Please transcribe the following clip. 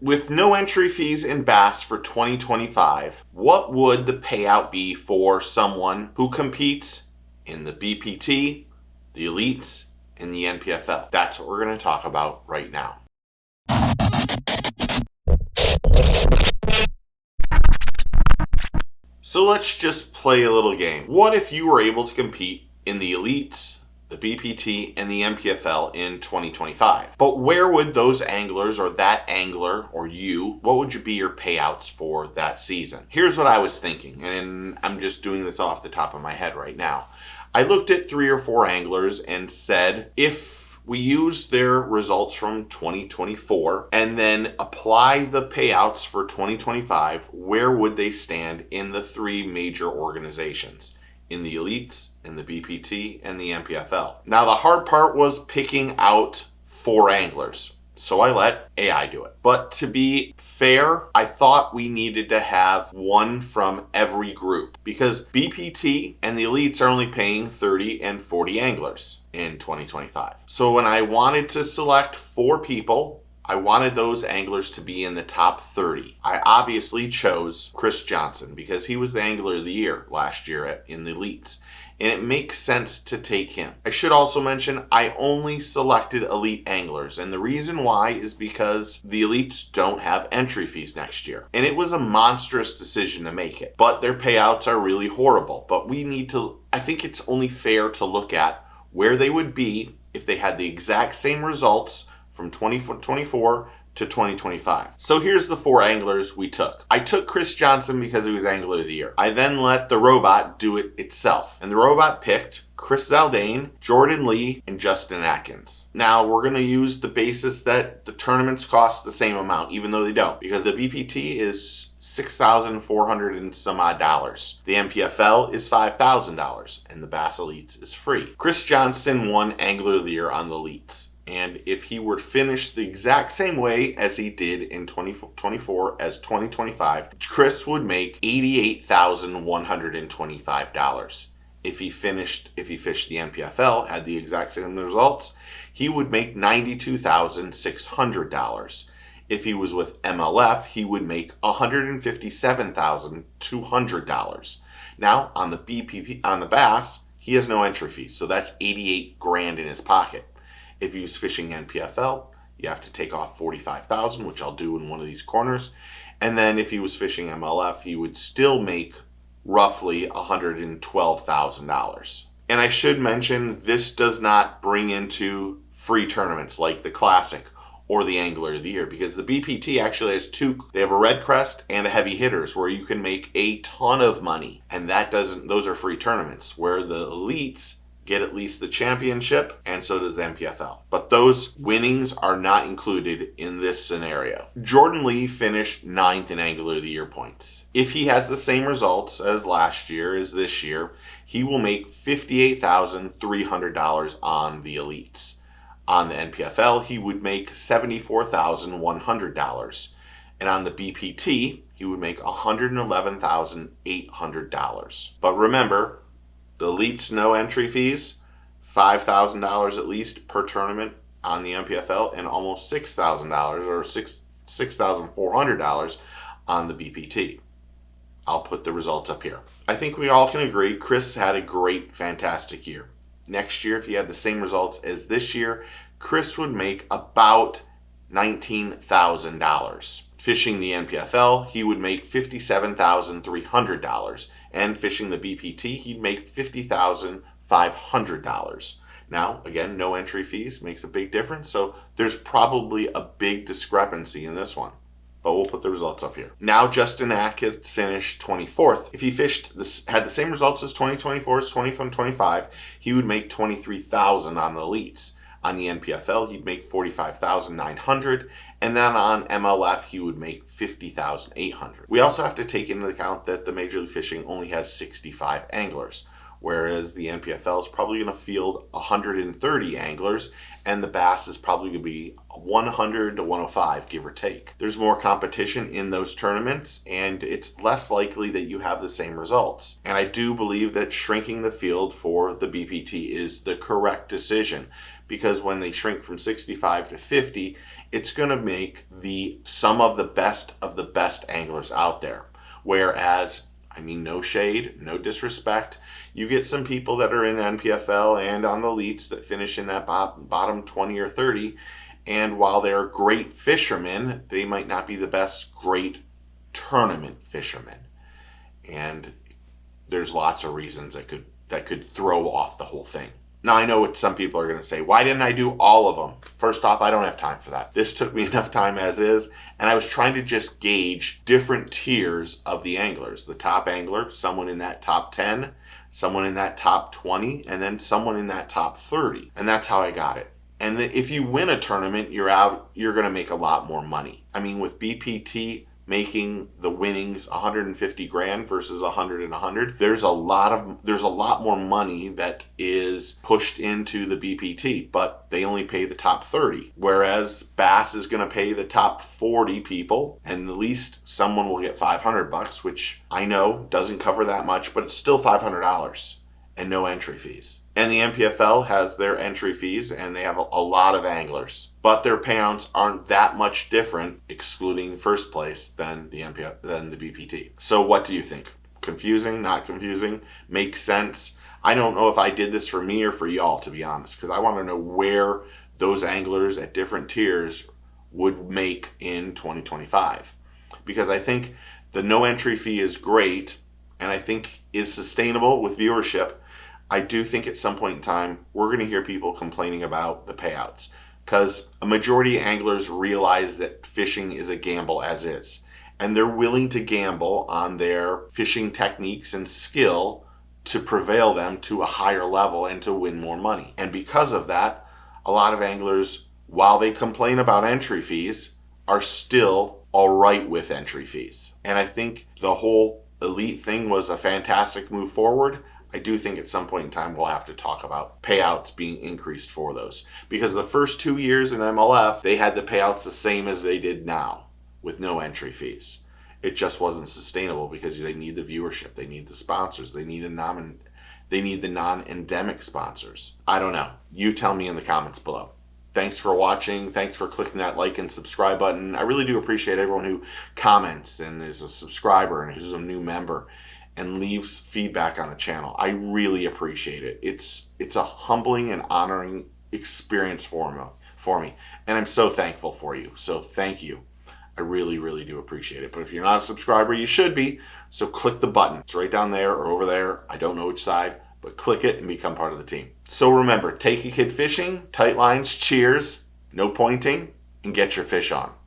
with no entry fees in Bass for 2025, what would the payout be for someone who competes in the BPT, the Elites, and the npfl? That's what we're going to talk about right now. So let's just play a little game. What if you were able to compete in the Elites, the BPT, and the npfl in 2025? But where would those anglers, or that angler, or you, what would be your payouts for that season? Here's what I was thinking, and I'm just doing this off the top of my head right now. I looked at 3 or 4 anglers and said, if we use their results from 2024 and then apply the payouts for 2025, where would they stand in the 3 major organizations? In the Elites, in the BPT, and the npfl. Now, the hard part was picking out 4 anglers, so I let AI do it. But to be fair, I thought we needed to have one from every group, because BPT and the Elites are only paying 30 and 40 anglers in 2025. So when I wanted to select 4 people, I wanted those anglers to be in the top 30. I obviously chose Chris Johnson because he was the Angler of the Year last year in the Elites, and it makes sense to take him. I should also mention I only selected elite anglers, and the reason why is because the Elites don't have entry fees next year, and it was a monstrous decision to make it, but their payouts are really horrible. But I think it's only fair to look at where they would be if they had the exact same results from 2024 to 2025. So here's the 4 anglers we took. I took Chris Johnson because he was Angler of the Year. I then let the robot do it itself. And the robot picked Chris Zaldane, Jordan Lee, and Justin Atkins. Now, we're going to use the basis that the tournaments cost the same amount, even though they don't, because the BPT is $6,400 and some odd dollars. The npfl is $5,000, and the Bass Elites is free. Chris Johnson won Angler of the Year on the Elites. And if he were to finish the exact same way as he did in 2024 as 2025, Chris would make $88,125. If he fished the npfl, had the exact same results, he would make $92,600. If he was with MLF, he would make $157,200. Now, on the Bass, he has no entry fees, so that's $88,000 in his pocket. If he was fishing npfl, you have to take off $45,000, which I'll do in one of these corners. And then if he was fishing MLF, he would still make roughly $112,000. And I should mention, this does not bring into free tournaments like the Classic or the Angler of the Year, because the BPT actually has 2. They have a red crest and a heavy hitters where you can make a ton of money. And those are free tournaments, where the Elites get at least the championship, and so does the npfl. But those winnings are not included in this scenario. Jordan Lee finished 9th in Angler of the Year points. If he has the same results as last year as this year, he will make $58,300 on the Elites. On the npfl, he would make $74,100. And on the BPT, he would make $111,800. But remember, the Elites, no entry fees, $5,000 at least per tournament on the npfl, and almost $6,000 or $6,400 on the BPT. I'll put the results up here. I think we all can agree Chris had a great, fantastic year. Next year, if he had the same results as this year, Chris would make about $19,000. Fishing the npfl, he would make $57,300. And fishing the BPT, he'd make $50,500. Now, again, no entry fees makes a big difference, so there's probably a big discrepancy in this one. But we'll put the results up here. Now, Justin Atkins finished 24th. If he had the same results as 2024 as 2025, he would make $23,000 on the Elites. On the npfl, he'd make $45,900. And then on MLF, he would make $50,800. We also have to take into account that the Major League Fishing only has 65 anglers, whereas the npfl is probably going to field 130 anglers, and the Bass is probably going to be 100 to 105, give or take. There's more competition in those tournaments, and it's less likely that you have the same results. And I do believe that shrinking the field for the BPT is the correct decision, because when they shrink from 65 to 50, it's going to make some of the best anglers out there. Whereas, I mean, no shade, no disrespect, you get some people that are in NPFL and on the elites that finish in that bottom 20 or 30, and while they're great fishermen, they might not be the best great tournament fishermen. And there's lots of reasons that could throw off the whole thing. Now, I know what some people are going to say, why didn't I do all of them? First off, I don't have time for that. This took me enough time as is, and I was trying to just gauge different tiers of the anglers. The top angler, someone in that top 10, someone in that top 20, and then someone in that top 30. And that's how I got it. And if you win a tournament, you're going to make a lot more money. I mean, with BPT making the winnings 150 grand versus 100 and 100, there's a lot more money that is pushed into the BPT, but they only pay the top 30, whereas Bass is going to pay the top 40 people, and at least someone will get $500, which I know doesn't cover that much, but it's still $500 and no entry fees. And the NPFL has their entry fees, and they have a lot of anglers. But their payouts aren't that much different, excluding first place, than the BPT. So what do you think? Confusing? Not confusing? Makes sense? I don't know if I did this for me or for y'all, to be honest, because I want to know where those anglers at different tiers would make in 2025. Because I think the no entry fee is great, and I think is sustainable with viewership. I do think at some point in time, we're going to hear people complaining about the payouts, because a majority of anglers realize that fishing is a gamble as is, and they're willing to gamble on their fishing techniques and skill to prevail them to a higher level and to win more money. And because of that, a lot of anglers, while they complain about entry fees, are still all right with entry fees. And I think the whole elite thing was a fantastic move forward. I do think at some point in time we'll have to talk about payouts being increased for those. Because the first 2 years in MLF, they had the payouts the same as they did now, with no entry fees. It just wasn't sustainable because they need the viewership, they need the sponsors, they need the non-endemic sponsors. I don't know. You tell me in the comments below. Thanks for watching. Thanks for clicking that like and subscribe button. I really do appreciate everyone who comments and is a subscriber and who's a new member and leaves feedback on the channel. I really appreciate it. It's a humbling and honoring experience for me. And I'm so thankful for you. So thank you. I really, really do appreciate it. But if you're not a subscriber, you should be. So click the button. It's right down there or over there. I don't know which side, but click it and become part of the team. So remember, take a kid fishing, tight lines, cheers, no pointing, and get your fish on.